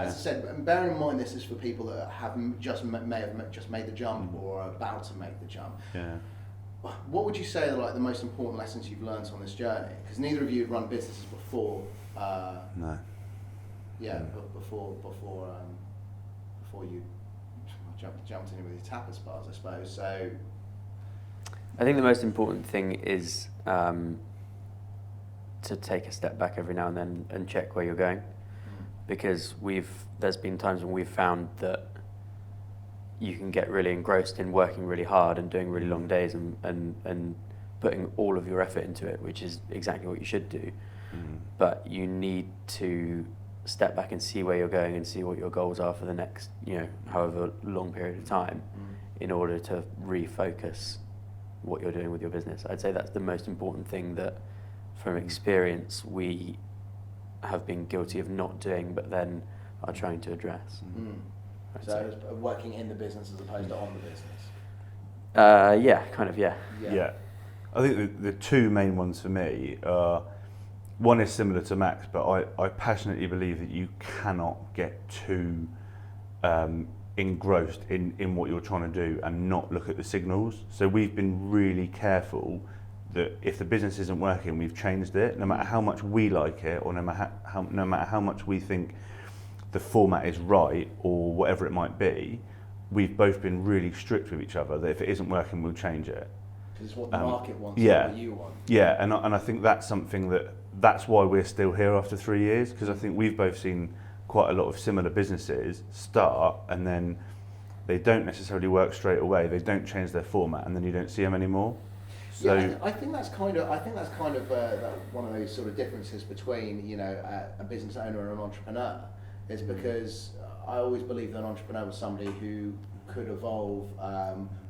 as I said, and bearing in mind this is for people that may have just made the jump or are about to make the jump. Yeah. What would you say are like the most important lessons you've learned on this journey? Because neither of you had run businesses before. No. Yeah, before you jumped in with your tapas bars, I suppose. So, I think the most important thing is to take a step back every now and then and check where you're going, because there's been times when we've found that you can get really engrossed in working really hard and doing really long days and putting all of your effort into it, which is exactly what you should do. But you need to step back and see where you're going and see what your goals are for the next, however long period of time, in order to refocus what you're doing with your business. I'd say that's the most important thing that, from experience, we have been guilty of not doing, but then are trying to address. So it's working in the business as opposed to on the business. Yeah. I think the two main ones for me are, one is similar to Max, but I passionately believe that you cannot get too engrossed in what you're trying to do and not look at the signals. So we've been really careful that if the business isn't working, we've changed it, no matter how much we like it, or no matter how much we think the format is right, or whatever it might be. We've both been really strict with each other that if it isn't working, we'll change it. Because it's what the market wants, not what you want. Yeah, and I think that's something that's why we're still here after 3 years, because I think we've both seen quite a lot of similar businesses start and then they don't necessarily work straight away. They don't change their format, and then you don't see them anymore. So yeah, I think that's kind of one of those sort of differences between a business owner and an entrepreneur, is because I always believe that an entrepreneur was somebody who could evolve,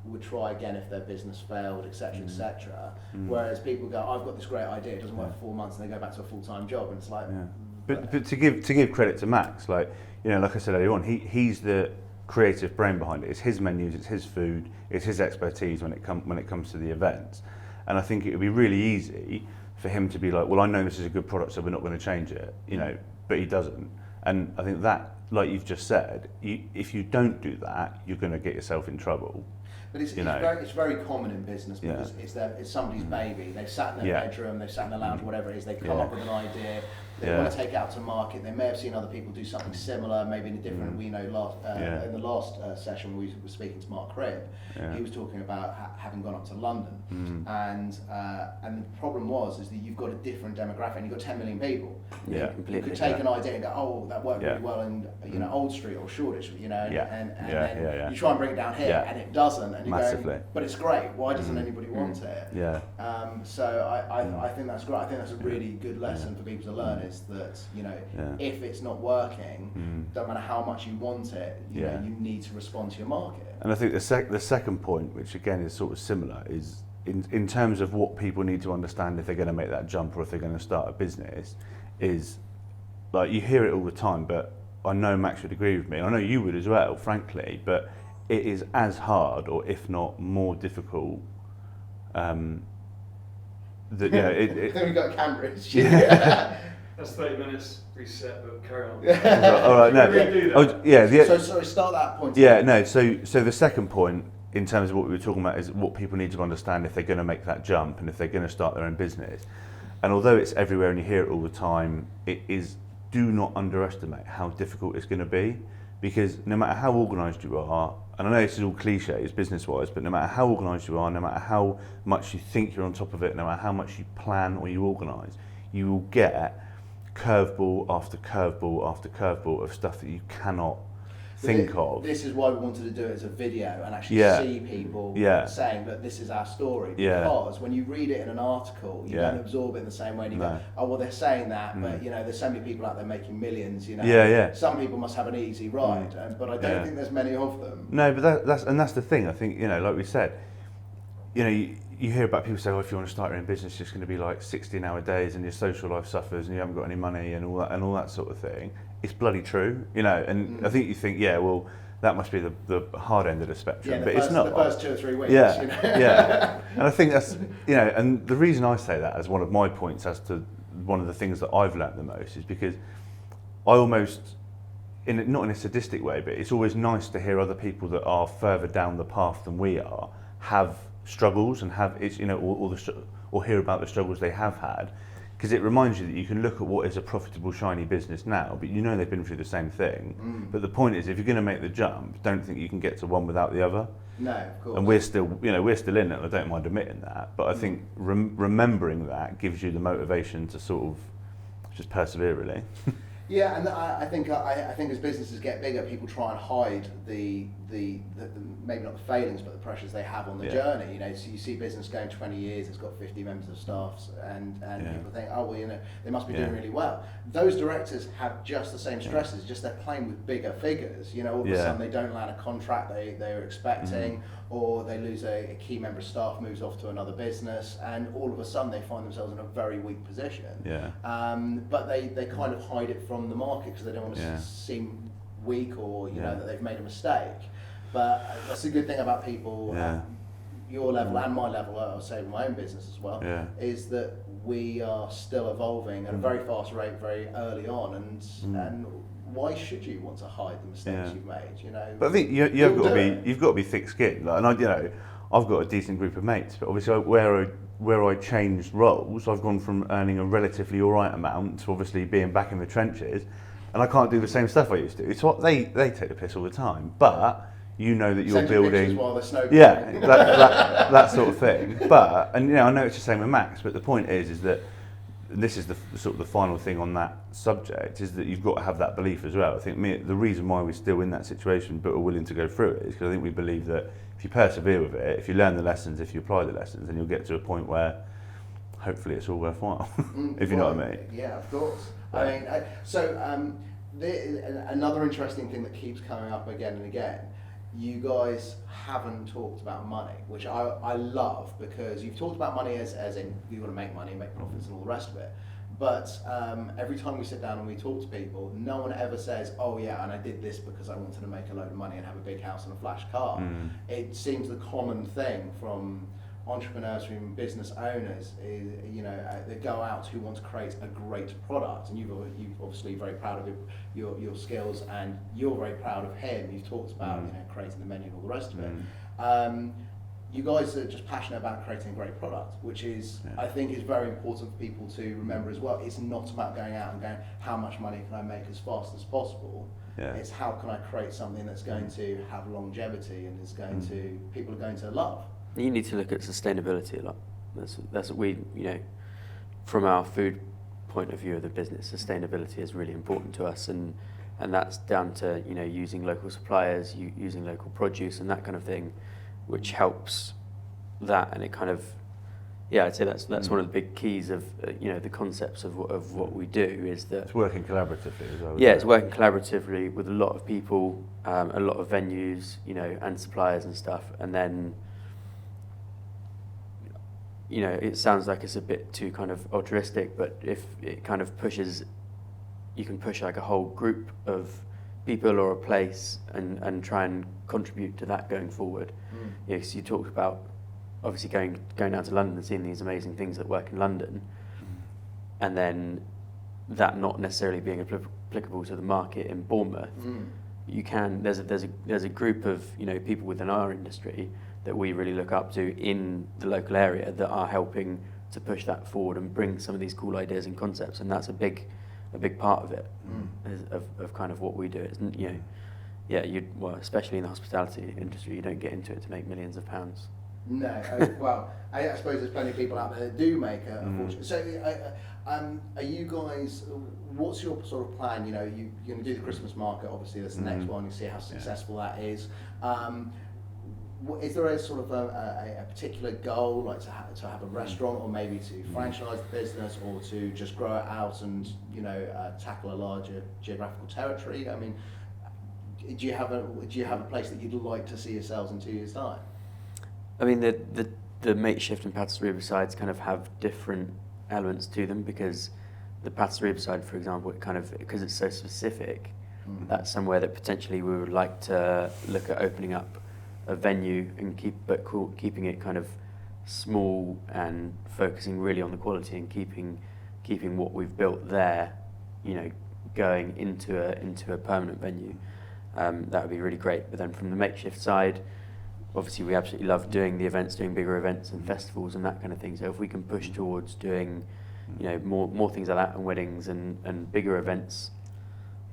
would try again if their business failed, etc., etc. Whereas people go, I've got this great idea, it doesn't work for 4 months, and they go back to a full-time job, and it's like. Yeah. But to give credit to Max, like I said earlier on, he's the creative brain behind it. It's his menus, it's his food, it's his expertise when it comes to the events. And I think it would be really easy for him to be like, well, I know this is a good product, so we're not going to change it, but he doesn't. And I think that, like you've just said, if you don't do that, you're going to get yourself in trouble. But it's very common in business because it's somebody's baby. They've sat in their bedroom, they've sat in their lounge, whatever it is. They come up with an idea. They want to take it out to market. They may have seen other people do something similar, maybe in a different. We know in the last session we were speaking to Mark Cribb. He was talking about having gone up to London, and the problem is that you've got a different demographic. And you've got 10 million people. Yeah, you could take an idea and go, oh, that worked really well in Old Street or Shoreditch, and then you try and bring it down here, and it doesn't. And you go, but it's great. Why doesn't anybody want it? Yeah. So I think that's great. I think that's a really good lesson for people to learn. Is that if it's not working, don't matter how much you want it, you need to respond to your market. And I think the second point, which again is sort of similar, is in terms of what people need to understand if they're going to make that jump or if they're going to start a business, is like you hear it all the time, but I know Max would agree with me, and I know you would as well, frankly, but it is as hard, or if not more difficult. Then we got Cambridge. That's 30 minutes reset, but carry on. All right, no. So sorry, start that point. Yeah, no. So the second point, in terms of what we were talking about, is what people need to understand if they're going to make that jump and if they're going to start their own business. And although it's everywhere and you hear it all the time, do not underestimate how difficult it's going to be, because no matter how organised you are, and I know this is all cliches business-wise, but no matter how organised you are, no matter how much you think you're on top of it, no matter how much you plan or you organise, you will get curveball after curveball after curveball of stuff that you cannot think of. This is why we wanted to do it as a video and actually see people saying that this is our story. Because when you read it in an article, you don't absorb it in the same way. And you go, oh well, they're saying that, but there's so many people out there making millions. Some people must have an easy ride, but I don't think there's many of them. No, but that's the thing. I think like we said, you hear about people say, oh, if you want to start your own business, it's just going to be like 16-hour days and your social life suffers and you haven't got any money and all that sort of thing. It's bloody true, and I think you think, well, that must be the hard end of the spectrum, but it's not. The first 2 or 3 weeks. And I think that's, and the reason I say that as one of my points as to one of the things that I've learnt the most is because I almost not in a sadistic way, but it's always nice to hear other people that are further down the path than we are have struggles and have it's or hear about the struggles they have had, because it reminds you that you can look at what is a profitable, shiny business now, but they've been through the same thing. But the point is, if you're going to make the jump, don't think you can get to one without the other. No, of course. And we're still in it. I don't mind admitting that, but I think remembering that gives you the motivation to sort of just persevere, really. Yeah, and I think as businesses get bigger, people try and hide the maybe not the failings, but the pressures they have on the journey. So you see business going 20 years, it's got 50 members of staff, and people think, oh well, they must be doing really well. Those directors have just the same stresses, just they're playing with bigger figures. All of a sudden they don't land a contract they were expecting, or they lose a key member of staff, moves off to another business, and all of a sudden they find themselves in a very weak position. But they kind of hide it from the market because they don't want to seem weak or that they've made a mistake. But that's a good thing about people at your level and my level, I'll say with my own business as well, is that we are still evolving at a very fast rate very early on, and why should you want to hide the mistakes you've made? But I think you've got to be thick-skinned. Like, and I've got a decent group of mates, but obviously where I changed roles, I've gone from earning a relatively all right amount to obviously being back in the trenches, and I can't do the same stuff I used to. It's what they take the piss all the time, but that you're building, while they're that sort of thing. But I know it's the same with Max, but the point is that and this is the sort of the final thing on that subject, is that you've got to have that belief as well. I think the reason why we're still in that situation but are willing to go through it is because I think we believe that if you persevere with it, if you learn the lessons, if you apply the lessons, then you'll get to a point where hopefully it's all worthwhile, if you know what I mean. Yeah, of course. Another interesting thing that keeps coming up again and again, you guys haven't talked about money, which I love, because you've talked about money as in you want to make money, make profits and all the rest of it. But every time we sit down and we talk to people, no one ever says, oh yeah, and I did this because I wanted to make a load of money and have a big house and a flash car. It seems the common thing from entrepreneurs, from business owners, is they go out who want to create a great product, and you've obviously very proud of your skills, and you're very proud of him. You've talked about creating the menu and all the rest of it. You guys are just passionate about creating a great product, which is I think is very important for people to remember as well. It's not about going out and going, how much money can I make as fast as possible? It's how can I create something that's going to have longevity and is going to people are going to love. You need to look at sustainability a lot. That's what we, from our food point of view of the business, sustainability is really important to us, and that's down to using local suppliers, using local produce and that kind of thing, which helps that. And it kind of, I'd say that's one of the big keys of the concepts of what we do, is that it's working collaboratively as well. It's working collaboratively with a lot of people, a lot of venues, and suppliers and stuff, and then. It sounds like it's a bit too kind of altruistic, but if it kind of pushes, you can push like a whole group of people or a place and try and contribute to that going forward. Because you talked about obviously going down to London and seeing these amazing things that work in London, and then that not necessarily being applicable to the market in Bournemouth. You can. There's a group of people within our industry that we really look up to in the local area that are helping to push that forward and bring some of these cool ideas and concepts, and that's a big part of it, of kind of what we do. It's, especially in the hospitality industry, you don't get into it to make millions of pounds. No, well, I suppose there's plenty of people out there that do make a fortune. So, are you guys? What's your sort of plan? You're going to do the Christmas market. Obviously, that's the next one. You see how successful that is. Is there a sort of a particular goal, like to have a restaurant, or maybe to franchise the business, or to just grow it out and tackle a larger geographical territory? I mean, do you have a place that you'd like to see yourselves in 2 years' time? I mean, the makeshift and Patas Arriba sides kind of have different elements to them, because the Patas Arriba side, for example, because it's so specific, that's somewhere that potentially we would like to look at opening up a venue and keeping it kind of small and focusing really on the quality and keeping what we've built there, going into a permanent venue, that would be really great. But then from the makeshift side, obviously we absolutely love doing the events, doing bigger events and festivals and that kind of thing. So if we can push towards doing, you know, more things like that, and weddings and bigger events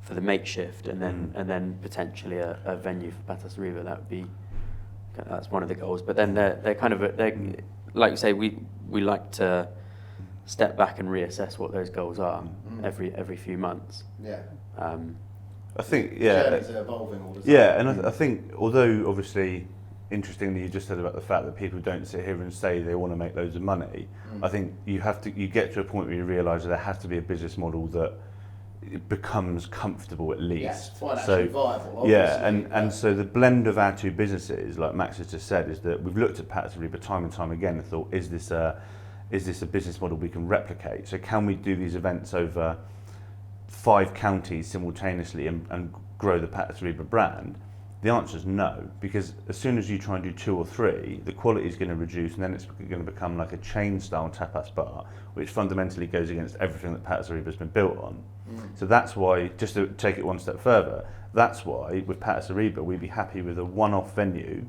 for the makeshift, and then potentially a venue for Patas Arriba, that's one of the goals. But then they're kind of like you say, we like to step back and reassess what those goals are every few months. Yeah. I think Journeys are evolving all the time. Yeah, and I think although obviously, interestingly, you just said about the fact that people don't sit here and say they want to make loads of money. I think you get to a point where you realise that there has to be a business model that it becomes comfortable at least. Yes, financially viable. Obviously, yeah, and so the blend of our two businesses, like Max has just said, is that we've looked at Patas Arriba time and time again and thought, is this a business model we can replicate? So can we do these events over 5 counties simultaneously and grow the Patas Arriba brand? The answer is no, because as soon as you try and do 2 or 3, the quality is going to reduce, and then it's going to become like a chain-style tapas bar, which fundamentally goes against everything that Patas Arriba has been built on. So that's why, just to take it one step further, that's why with Patas Arriba we'd be happy with a one-off venue,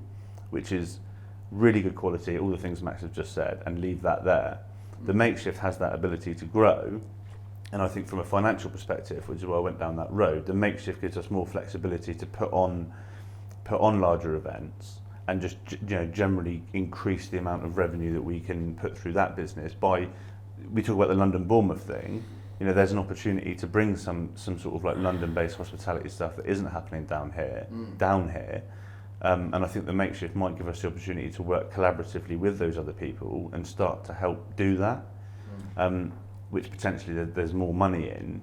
which is really good quality, all the things Max has just said, and leave that there. The makeshift has that ability to grow, and I think from a financial perspective, which is why I went down that road, the makeshift gives us more flexibility to put on larger events and just generally increase the amount of revenue that we can put through that business. We talk about the London Bournemouth thing, there's an opportunity to bring some sort of like London-based hospitality stuff that isn't happening down here, and I think the makeshift might give us the opportunity to work collaboratively with those other people and start to help do that, which potentially there's more money in,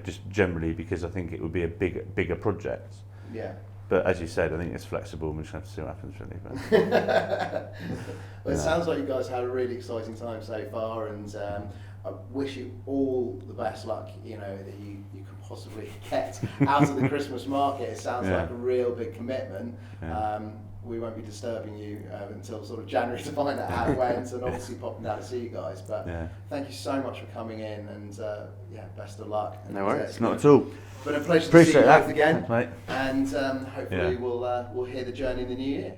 just generally because I think it would be a bigger project. Yeah. But as you said, I think it's flexible, and we just have to see what happens, really. But, well, it sounds like you guys had a really exciting time so far, and I wish you all the best luck, that you could possibly get out of the Christmas market. It sounds like a real big commitment. We won't be disturbing you until sort of January to find out how it went, and obviously popping down to see you guys. But thank you so much for coming in, and best of luck. No worries. Not at all. But a pleasure Appreciate to see you that. both again. Mate. And hopefully we'll hear the journey in the new year.